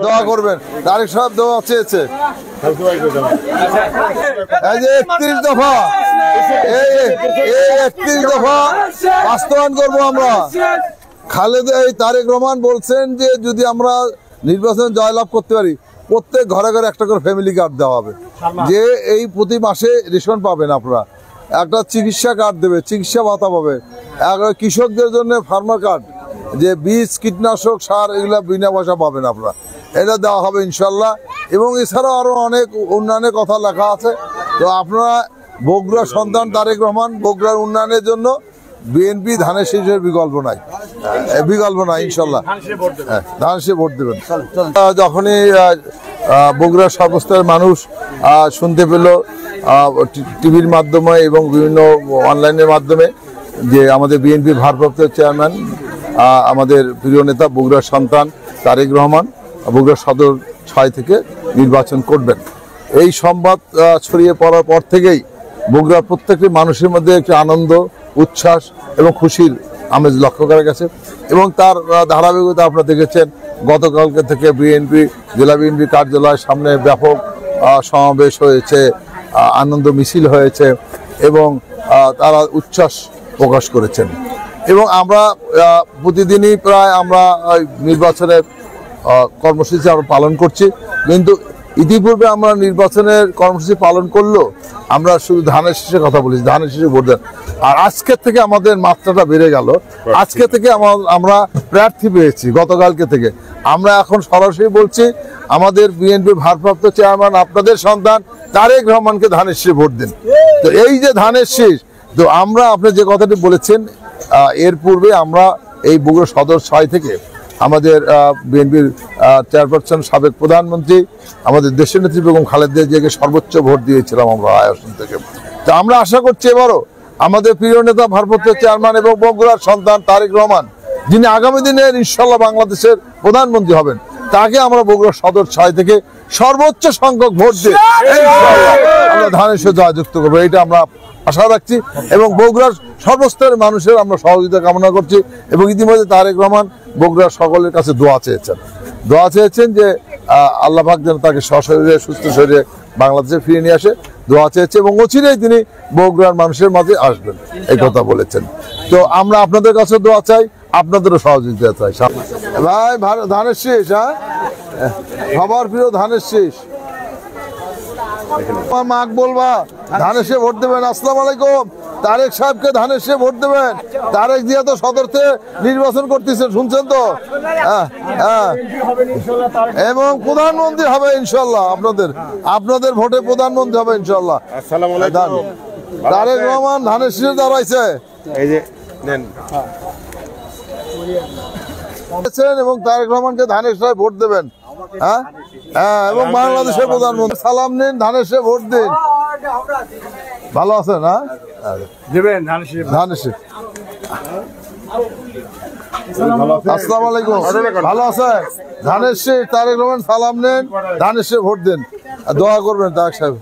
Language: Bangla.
দোয়া করবেন। তারেক সাহেব দোয়া চেয়েছে। এই যে 31 দফা, এই 31 দফা বাস্তবায়ন করবো আমরা। খালেদা তারেক রহমান বলছেন যে যদি আমরা নির্বাচনে জয়লাভ করতে পারি প্রত্যেক ঘরে ঘরে একটা করে ফ্যামিলি কার্ড দেওয়া হবে, যে এই প্রতি মাসে রেশন পাবেন আপনারা, একটা চিকিৎসা কার্ড দেবে, চিকিৎসা ভাতা পাবে, কৃষকদের জন্য ফার্মার কার্ড, যে বীজ কীটনাশক সার এগুলা বিনা পয়সা পাবেন আপনারা, এটা দেওয়া হবে ইনশাল্লাহ। এবং এছাড়াও আরো অনেক উন্নয়নের কথা লেখা আছে। তো আপনারা বগুড়ার সন্তান তারেক রহমান, বগুড়ার উন্নয়নের জন্য বিএনপি ধানের শীষের বিকল্প নাই, বিকল্প নাই ইনশাল্লাহ। ধান শীষে ভোট দেবেন। যখনই বগুড়ার সর্বস্তরের মানুষ শুনতে পেল টিভির মাধ্যমে এবং বিভিন্ন অনলাইনের মাধ্যমে যে আমাদের বিএনপির ভারপ্রাপ্ত চেয়ারম্যান আমাদের প্রিয় নেতা বগুড়ার সন্তান তারেক রহমান বগুড়া সদর 6 থেকে নির্বাচন করবেন, এই সংবাদ ছড়িয়ে পড়ার পর থেকেই বগুড়ার প্রত্যেকটি মানুষের মধ্যে একটি আনন্দ, উচ্ছ্বাস এবং খুশির আমেজ লক্ষ্য করা গেছে। এবং তার ধারাবাহিকতা আপনারা দেখেছেন, গতকালকে থেকে বিএনপি জেলা বিএনপি কার্যালয়ের সামনে ব্যাপক সমাবেশ হয়েছে, আনন্দ মিছিল হয়েছে এবং তারা উচ্ছ্বাস প্রকাশ করেছেন। এবং আমরা প্রতিদিনই প্রায় আমরা নির্বাচনের কর্মসূচি আমরা পালন করছি, কিন্তু ইতিপূর্বে আমরা নির্বাচনের কর্মসূচি পালন করলেও আমরা শুধু ধানের শীষের কথা বলেছি, ধানের শীষে ভোট দেন। আর আজকের থেকে আমাদের মাত্রাটা বেড়ে গেল, আজকে থেকে আমরা প্রার্থী পেয়েছি গতকালকে থেকে। আমরা এখন সরাসরি বলছি আমাদের বিএনপির ভারপ্রাপ্ত চেয়ারম্যান আপনাদের সন্তান তারেক রহমানকে ধানের শীষে ভোট দিন। তো এই যে ধানের শীষ, তো আমরা আপনি যে কথাটি বলেছেন, এর পূর্বে আমরা এই বগুড়া সদর 6 থেকে আমাদের বিএনপির চেয়ারপারসন সাবেক প্রধানমন্ত্রী আমাদের দেশের নেত্রী বেগম খালেদা জিয়াকে সর্বোচ্চ ভোট দিয়েছিলাম আমরা আসন থেকে। তো আমরা আশা করছি এবারও আমাদের প্রিয় নেতা ভারপ্রাপ্ত চেয়ারম্যান এবং বগুড়ার সন্তান তারেক রহমান, যিনি আগামী দিনের ইনশাল্লাহ বাংলাদেশের প্রধানমন্ত্রী হবেন, তাকে আমরা বগুড়া সদর 6 থেকে সর্বোচ্চ সংখ্যক ভোট দিয়ে আমরা ধানের সাথে জয়যুক্ত করবো, এটা আমরা আশা রাখছি। এবং বগুড়ার সর্বস্তরের মানুষের আমরা সহযোগিতা কামনা করছি। এবং ইতিমধ্যে তারেক রহমান বগুড়ার সকলের কাছে দোয়া চেয়েছেন যে আল্লাহ পাক যেন তাকে সশরীরে সুস্থ শরীরে বাংলাদেশে ফিরিয়ে নিয়ে আসে, দোয়া চেয়েছে। এবং অচিরেই তিনি বগুড়ার মানুষের মাঝে আসবেন, এই কথা বলেছেন। তো আমরা আপনাদের কাছে দোয়া চাই, আপনাদেরও সহযোগিতা চাই। ভাই ধানের শীষ, হ্যাঁ সবার প্রিয় ধানের শীষ, মাক বলবা ধানের শীষে ভোট দেবেন। আসসালামু আলাইকুম, তারেক সাহেবকে ধানের শীষে ভোট দেবেন। তারেক জিয়া তো সদরতে নির্বাচন করতেছেন, শুনছেন তো? এবং প্রধানমন্ত্রী হবে ইনশাল্লাহ, আপনাদের ভোটে প্রধানমন্ত্রী হবে ইনশাল্লাহ। তারেক রহমান ধানের শীষে দাঁড়াইছে, এবং তারেক রহমানকে ধানের শীষে ভোট দেবেন। হ্যাঁ হ্যাঁ, এবং বাংলাদেশের প্রধানমন্ত্রী সালাম নিন, ধানের শীষে ভোট দিন। ভালো আছেন? হ্যাঁ ধানের শীষ। আসসালামু আলাইকুম, ভালো আছেন? ধানের শীষ, তারেক রহমান সালাম নেন, ধানের শীষে ভোট দিন, দোয়া করবেন তারেক সাহেব।